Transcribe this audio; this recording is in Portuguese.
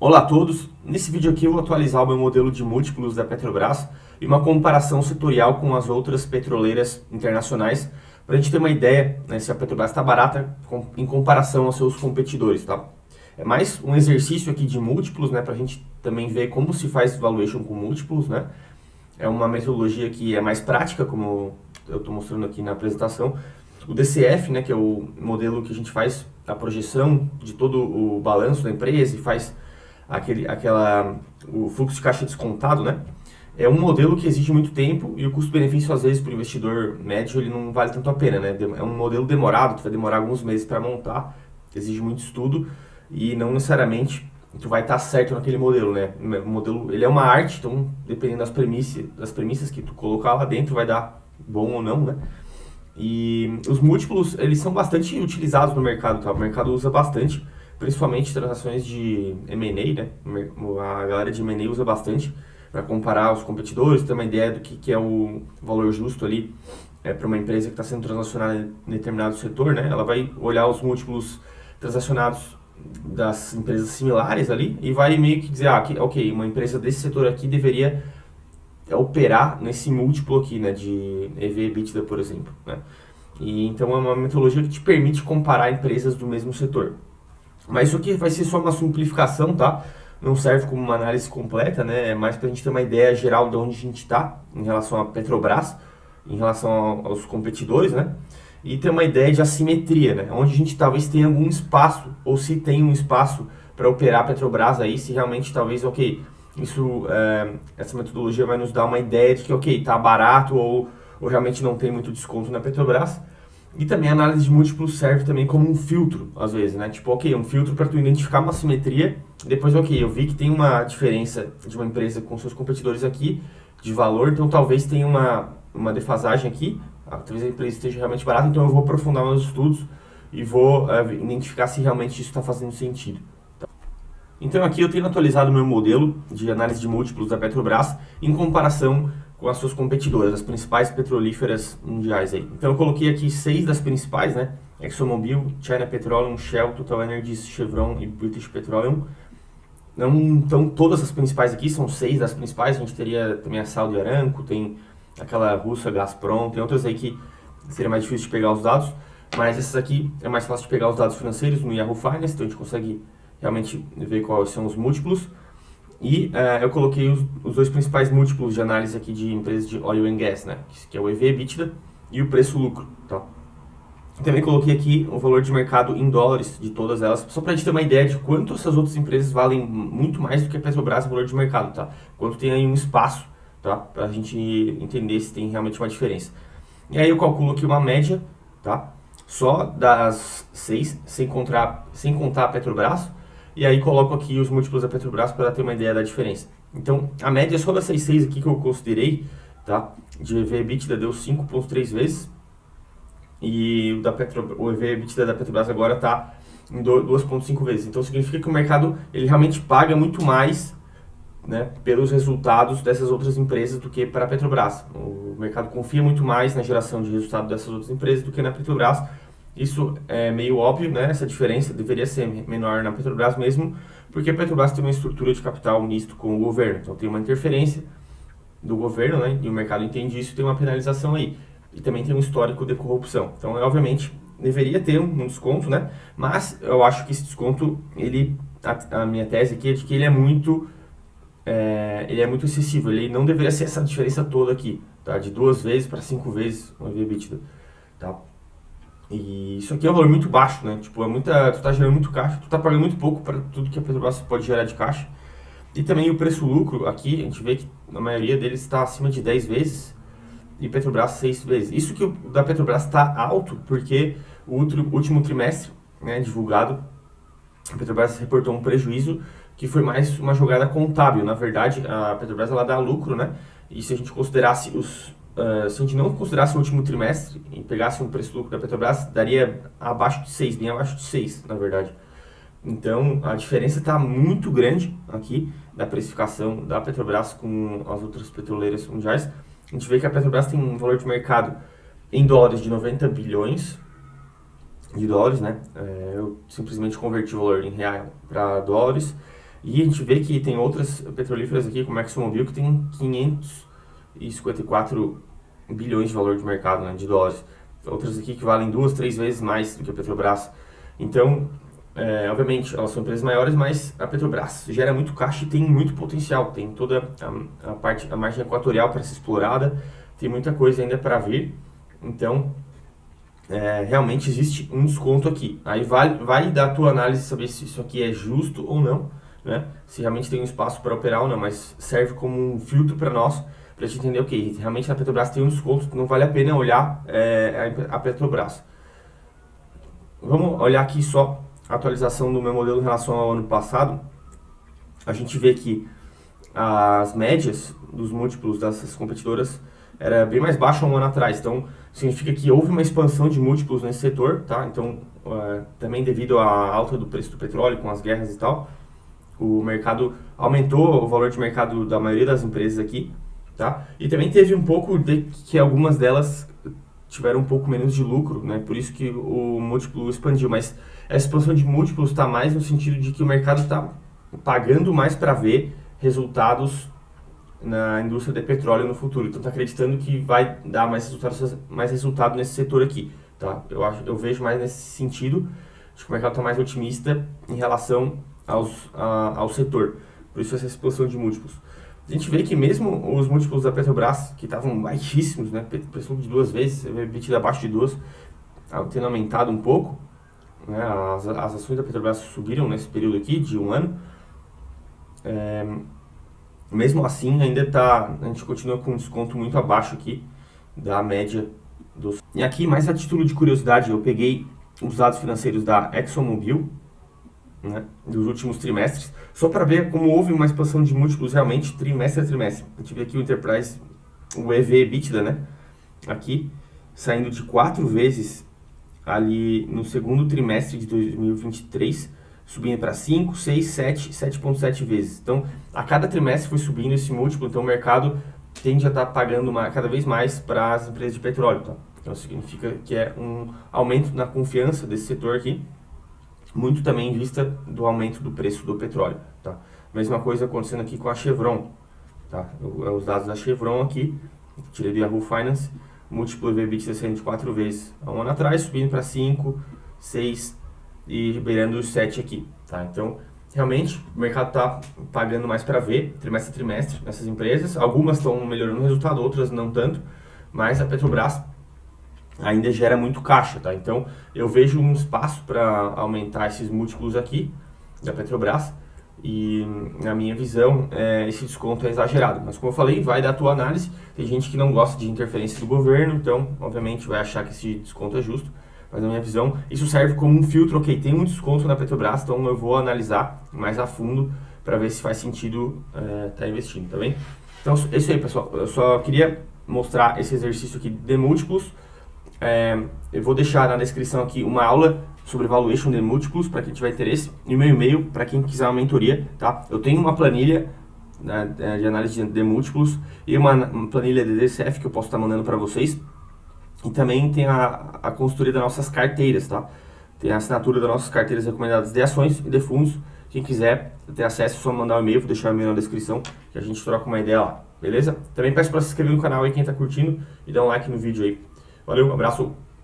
Olá a todos, nesse vídeo aqui eu vou atualizar o meu modelo de múltiplos da Petrobras e uma comparação setorial com as outras petroleiras internacionais para a gente ter uma ideia, né, se a Petrobras está barata em comparação aos seus competidores, tá? É mais um exercício aqui de múltiplos, né, para a gente também ver como se faz valuation com múltiplos, né? É uma metodologia que é mais prática, como eu estou mostrando aqui na apresentação. O DCF, né, que é o modelo que a gente faz a projeção de todo o balanço da empresa e faz o fluxo de caixa descontado, né? É um modelo que exige muito tempo e o custo-benefício, às vezes, para o investidor médio, ele não vale tanto a pena, né? É um modelo demorado, tu vai demorar alguns meses para montar, exige muito estudo e não necessariamente tu vai estar certo naquele modelo, né? O modelo, ele é uma arte, então, dependendo das premissas que tu colocar lá dentro, vai dar bom ou não, né? E os múltiplos, eles são bastante utilizados no mercado, tá? O mercado usa bastante, principalmente transações de M&A, né? A galera de M&A usa bastante para comparar os competidores, ter uma ideia do que é o valor justo ali para uma empresa que está sendo transacionada em determinado setor, né? Ela vai olhar os múltiplos transacionados das empresas similares ali e vai meio que dizer, ok, uma empresa desse setor aqui deveria operar nesse múltiplo aqui, né, de EV/EBITDA, por exemplo, né? E então é uma metodologia que te permite comparar empresas do mesmo setor. Mas isso aqui vai ser só uma simplificação, tá? Não serve como uma análise completa, né? É mais para a gente ter uma ideia geral de onde a gente está em relação à Petrobras, em relação aos competidores, né? E ter uma ideia de assimetria, né? Onde a gente talvez tenha algum espaço, ou se tem um espaço para operar a Petrobras aí, se realmente talvez, ok, essa metodologia vai nos dar uma ideia de que, ok, tá barato ou realmente não tem muito desconto na Petrobras. E também a análise de múltiplos serve também como um filtro, às vezes, né? Tipo, ok, um filtro para tu identificar uma simetria. Depois, ok, eu vi que tem uma diferença de uma empresa com seus competidores aqui de valor, então talvez tenha uma defasagem aqui. Talvez a empresa esteja realmente barata, então eu vou aprofundar meus estudos e vou identificar se realmente isso está fazendo sentido. Então aqui eu tenho atualizado o meu modelo de análise de múltiplos da Petrobras em comparação com as suas competidoras, as principais petrolíferas mundiais aí. Então eu coloquei aqui 6 das principais, né? ExxonMobil, China Petroleum, Shell, TotalEnergies, Chevron e British Petroleum. Não estão todas as principais aqui, são 6 das principais. A gente teria também a Saudi Aramco, tem aquela russa Gazprom, tem outras aí que seria mais difícil de pegar os dados, mas essas aqui é mais fácil de pegar os dados financeiros no Yahoo Finance, então a gente consegue realmente ver quais são os múltiplos. E eu coloquei os dois principais múltiplos de análise aqui de empresas de oil and gas, né? Que é o EV/EBITDA e o preço-lucro, tá? Também coloquei aqui o valor de mercado em dólares de todas elas, só para a gente ter uma ideia de quanto essas outras empresas valem muito mais do que a Petrobras no valor de mercado, tá? Quanto tem aí um espaço, tá? Para a gente entender se tem realmente uma diferença. E aí eu calculo aqui uma média, tá? Só das 6, sem contar a Petrobras. E aí coloco aqui os múltiplos da Petrobras para ter uma ideia da diferença. Então, a média só dessas 6 aqui que eu considerei, tá? De EV/EBITDA deu 5,3 vezes. E o EV/EBITDA da Petrobras agora está em 2,5 vezes. Então, significa que o mercado ele realmente paga muito mais, né, pelos resultados dessas outras empresas do que para a Petrobras. O mercado confia muito mais na geração de resultado dessas outras empresas do que na Petrobras. Isso é meio óbvio, né? Essa diferença deveria ser menor na Petrobras mesmo, porque a Petrobras tem uma estrutura de capital misto com o governo. Então tem uma interferência do governo, né? E o mercado entende isso e tem uma penalização aí. E também tem um histórico de corrupção. Então, obviamente, deveria ter um desconto, né? Mas eu acho que esse desconto, a minha tese aqui é de que ele é muito excessivo. Ele não deveria ser essa diferença toda aqui, tá? De 2 vezes para 5 vezes o EV/EBITDA, tá? E isso aqui é um valor muito baixo, né? Tipo, tu tá gerando muito caixa, tu tá pagando muito pouco para tudo que a Petrobras pode gerar de caixa. E também o preço-lucro aqui, a gente vê que a maioria deles está acima de 10 vezes e Petrobras 6 vezes. Isso que o da Petrobras está alto porque o último trimestre, né, divulgado, a Petrobras reportou um prejuízo que foi mais uma jogada contábil. Na verdade, a Petrobras ela dá lucro, né? E se a gente considerasse se a gente não considerasse o último trimestre e pegasse um preço-lucro da Petrobras, daria abaixo de 6, bem abaixo de 6, na verdade. Então, a diferença está muito grande aqui da precificação da Petrobras com as outras petroleiras mundiais. A gente vê que a Petrobras tem um valor de mercado em dólares de 90 bilhões de dólares, né? Eu simplesmente converti o valor em real para dólares. E a gente vê que tem outras petrolíferas aqui, como a ExxonMobil, que tem 554 bilhões de valor de mercado, né, de dólares. Outras aqui que valem 2, 3 vezes mais do que a Petrobras. Então, obviamente, elas são empresas maiores, mas a Petrobras gera muito caixa e tem muito potencial. Tem toda a margem equatorial para ser explorada, tem muita coisa ainda para vir. Então, realmente existe um desconto aqui. Aí vai da tua análise saber se isso aqui é justo ou não, né? Se realmente tem um espaço para operar ou não, mas serve como um filtro para nós, para a gente entender, ok, realmente na Petrobras tem um desconto, não vale a pena olhar a Petrobras. Vamos olhar aqui só a atualização do meu modelo em relação ao ano passado. A gente vê que as médias dos múltiplos dessas competidoras era bem mais baixa um ano atrás. Então, significa que houve uma expansão de múltiplos nesse setor, tá? Então, também devido à alta do preço do petróleo, com as guerras e tal, o mercado aumentou o valor de mercado da maioria das empresas aqui, tá? E também teve um pouco de que algumas delas tiveram um pouco menos de lucro, né? Por isso que o múltiplo expandiu. Mas essa expansão de múltiplos está mais no sentido de que o mercado está pagando mais para ver resultados na indústria de petróleo no futuro. Então está acreditando que vai dar mais resultado nesse setor aqui, tá? Eu vejo mais nesse sentido. Acho que o mercado está mais otimista em relação ao setor. Por isso essa expansão de múltiplos. A gente vê que mesmo os múltiplos da Petrobras, que estavam baixíssimos, né, preço de 2 vezes, EBITDA abaixo de 2, tendo aumentado um pouco, né, as ações da Petrobras subiram nesse período aqui de um ano. Mesmo assim, a gente continua com um desconto muito abaixo aqui da média dos... E aqui, mais a título de curiosidade, eu peguei os dados financeiros da ExxonMobil, né, dos últimos trimestres, só para ver como houve uma expansão de múltiplos realmente trimestre a trimestre. A gente vê aqui o Enterprise, o EV/EBITDA, né, aqui, saindo de 4 vezes ali no segundo trimestre de 2023, subindo para 5, 6, 7, 7,7 vezes. Então, a cada trimestre foi subindo esse múltiplo, então o mercado tende a estar pagando cada vez mais para as empresas de petróleo. Tá? Então, significa que é um aumento na confiança desse setor aqui, muito também em vista do aumento do preço do petróleo. Tá? Mesma coisa acontecendo aqui com a Chevron. Tá? Os dados da Chevron aqui, tirei do Yahoo Finance, múltiplo EV/EBITDA saindo de 4 vezes há um ano atrás, subindo para 5, 6 e beirando os 7 aqui. Tá? Então, realmente, o mercado está pagando mais para ver, trimestre a trimestre, nessas empresas. Algumas estão melhorando o resultado, outras não tanto, mas a Petrobras ainda gera muito caixa, tá? Então, eu vejo um espaço para aumentar esses múltiplos aqui da Petrobras e, na minha visão, esse desconto é exagerado. Mas, como eu falei, vai da tua análise. Tem gente que não gosta de interferência do governo, então, obviamente, vai achar que esse desconto é justo. Mas, na minha visão, isso serve como um filtro. Ok, tem um desconto na Petrobras, então eu vou analisar mais a fundo para ver se faz sentido estar investindo, tá bem? Então, é isso aí, pessoal. Eu só queria mostrar esse exercício aqui de múltiplos. Eu vou deixar na descrição aqui uma aula sobre valuation de múltiplos para quem tiver interesse e o meu e-mail para quem quiser uma mentoria, tá? Eu tenho uma planilha, né, de análise de múltiplos e uma planilha de DCF que eu posso estar mandando para vocês, e também tem a consultoria das nossas carteiras, tá? Tem a assinatura das nossas carteiras recomendadas de ações e de fundos. Quem quiser ter acesso, é só mandar um e-mail, vou deixar o e-mail na descrição que a gente troca uma ideia lá, beleza? Também peço para se inscrever no canal aí quem está curtindo e dar um like no vídeo aí. Valeu, um abraço!